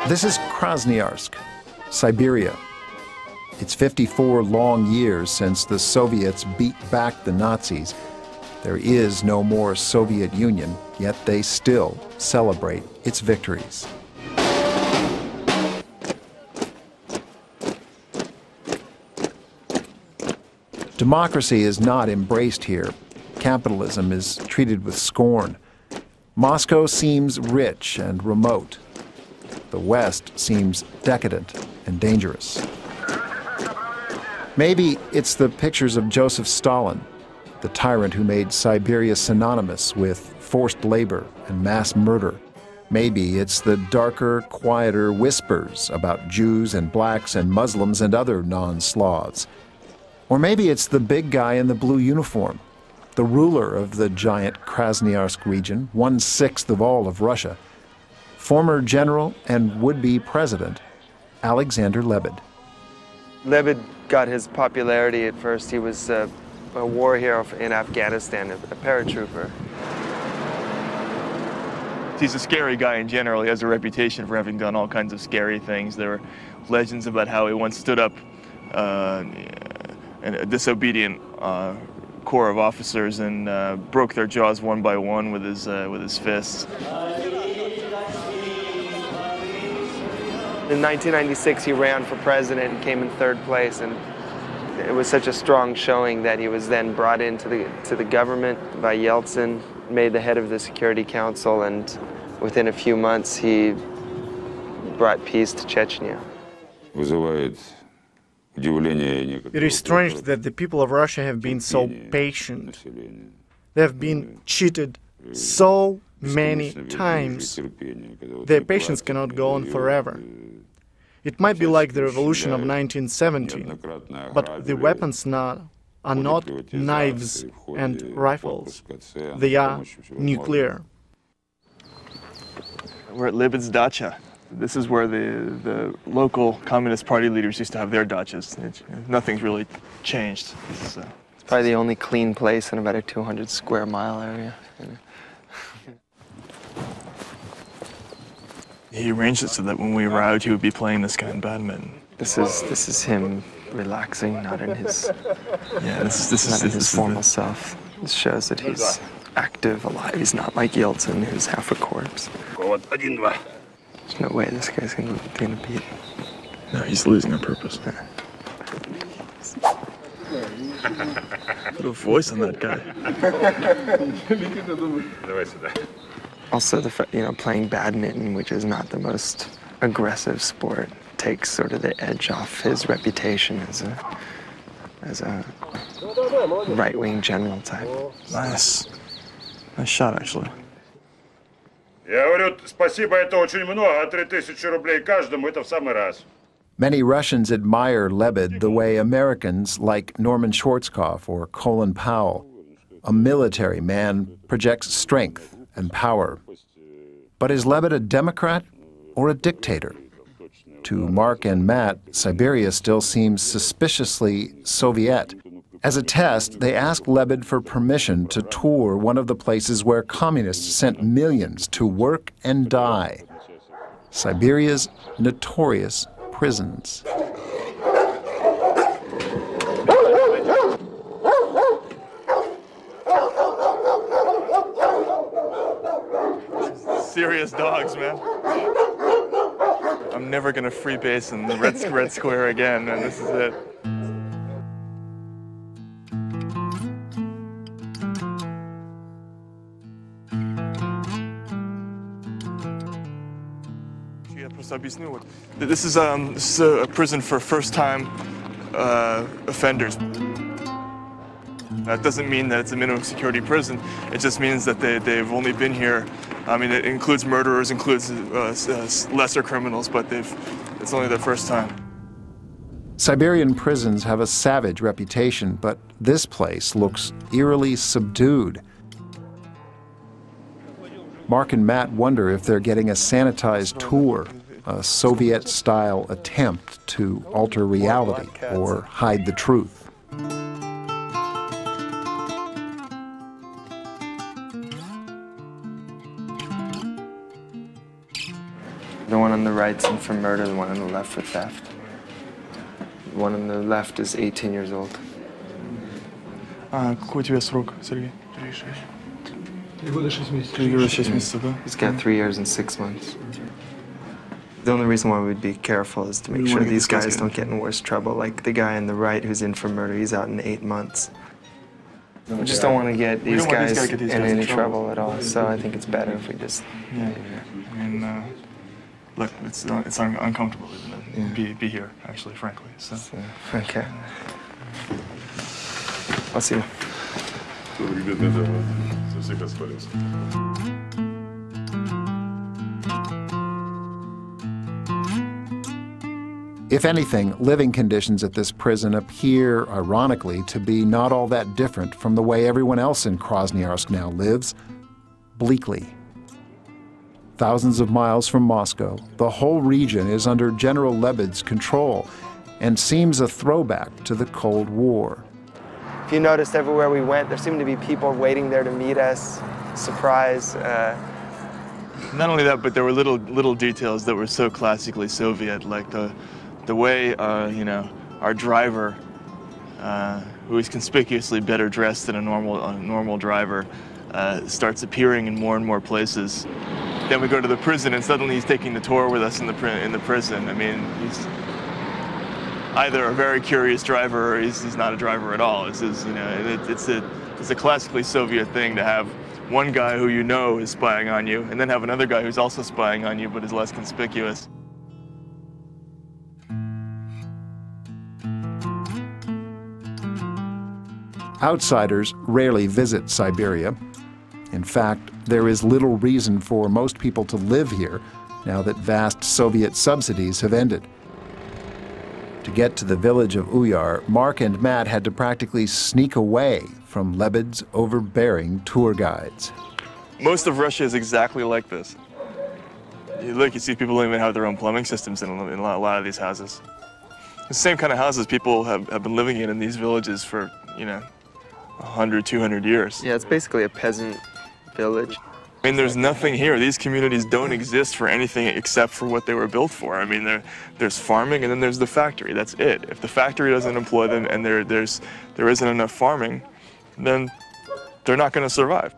This is Krasnoyarsk, Siberia. It's 54 long years since the Soviets beat back the Nazis. There is no more Soviet Union, yet they still celebrate its victories. Democracy is not embraced here. Capitalism is treated with scorn. Moscow seems rich and remote. The West seems decadent and dangerous. Maybe it's the pictures of Joseph Stalin, the tyrant who made Siberia synonymous with forced labor and mass murder. Maybe it's the darker, quieter whispers about Jews and blacks and Muslims and other non-Slavs. Or maybe it's the big guy in the blue uniform, the ruler of the giant Krasnoyarsk region, 1/6 of all of Russia, former general and would-be president, Alexander Lebed. Lebed got his popularity at first. He was a war hero in Afghanistan, a paratrooper. He's a scary guy in general. He has a reputation for having done all kinds of scary things. There were legends about how he once stood up a disobedient corps of officers and broke their jaws one by one with his fists. In 1996, he ran for president and came in 3rd place, and it was such a strong showing that he was then brought into the government by Yeltsin, made the head of the Security Council, and within a few months he brought peace to Chechnya. It is strange that the people of Russia have been so patient. They have been cheated so many times. Their patience cannot go on forever. It might be like the revolution of 1970, but the weapons now are not knives and rifles. They are nuclear. We're at Lebed's dacha. This is where the local Communist Party leaders used to have their dachas. Nothing's really changed. It's probably the only clean place in about a 200 square mile area. He arranged it so that when we arrived, he would be playing this guy in badminton. This is him relaxing, not in his this is formal self. This shows that he's active, alive. He's not like Yeltsin, who's half a corpse. There's no way this guy's gonna beat. No, he's losing on purpose. Put a voice on that guy. Also, playing badminton, which is not the most aggressive sport, takes sort of the edge off his reputation as a right-wing general type. Nice shot, actually. Many Russians admire Lebed the way Americans like Norman Schwarzkopf or Colin Powell. A military man projects strength and power. But is Lebed a Democrat or a dictator? To Mark and Matt, Siberia still seems suspiciously Soviet. As a test, they asked Lebed for permission to tour one of the places where communists sent millions to work and die. Siberia's notorious prisons. Serious dogs, man. I'm never gonna free base in the Red Square again, man. This is it. This is a prison for first-time offenders. That doesn't mean that it's a minimum security prison. It just means that they've only been here. I mean, it includes murderers, includes lesser criminals, but it's only their first time. Siberian prisons have a savage reputation, but this place looks eerily subdued. Mark and Matt wonder if they're getting a sanitized tour, a Soviet-style attempt to alter reality or hide the truth. The one on the right's in for murder, the one on the left for theft. The one on the left is 18 years old. Какой у тебя срок, Сергей? 3 года 6 месяцев. 3 года 6 месяцев, да? He's got 3 years and 6 months. The only reason why we'd be careful is to make sure these guys don't get in worse trouble. Like the guy on the right who's in for murder, he's out in 8 months. We just don't want to get these guys in any trouble at all, so I think it's better if we just... Yeah. I mean, look, it's uncomfortable, isn't it? Be here, actually, frankly. So. Okay. I'll see you. If anything, living conditions at this prison appear, ironically, to be not all that different from the way everyone else in Krasnoyarsk now lives, bleakly. Thousands of miles from Moscow, the whole region is under General Lebed's control and seems a throwback to the Cold War. If you noticed, everywhere we went, there seemed to be people waiting there to meet us, surprise. Not only that, but there were little details that were so classically Soviet, like the way, you know, our driver, who is conspicuously better dressed than a normal driver, starts appearing in more and more places. Then we go to the prison, and suddenly he's taking the tour with us in the prison. I mean, he's either a very curious driver or he's not a driver at all. It's just, you know, it's a classically Soviet thing to have one guy who you know is spying on you, and then have another guy who's also spying on you but is less conspicuous. Outsiders rarely visit Siberia. In fact, there is little reason for most people to live here now that vast Soviet subsidies have ended. To get to the village of Uyar, Mark and Matt had to practically sneak away from Lebed's overbearing tour guides. Most of Russia is exactly like this. You look, you see people don't even have their own plumbing systems in a lot of these houses. The same kind of houses people have been living in these villages for, you know, 100, 200 years. Yeah, it's basically a peasant village. I mean, there's nothing here. These communities don't exist for anything except for what they were built for. I mean, there's farming and then there's the factory. That's it. If the factory doesn't employ them and there isn't enough farming, then they're not going to survive.